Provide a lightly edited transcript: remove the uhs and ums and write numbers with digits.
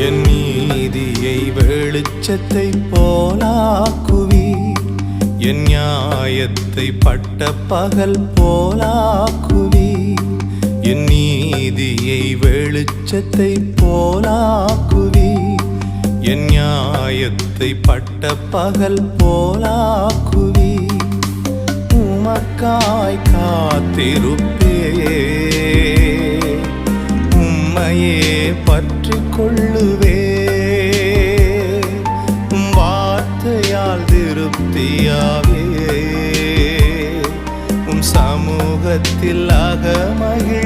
என் நீதியை வெளிச்சத்தை போலாக்குவீர், என் நியாயத்தை பட்ட பகல் போலாக்குவீர். என் நீதியை வெளிச்சத்தை போலாக்குவீர், என் நியாயத்தை பட்ட பகல் போலாக்குவீர். உமக்காய் காத்திருப்பே, உம்மையே பற்றி கொள்ளுவே. வார்த்தையால் திருப்தியாவே, உம் சமூகத்தில் அகமகிழ்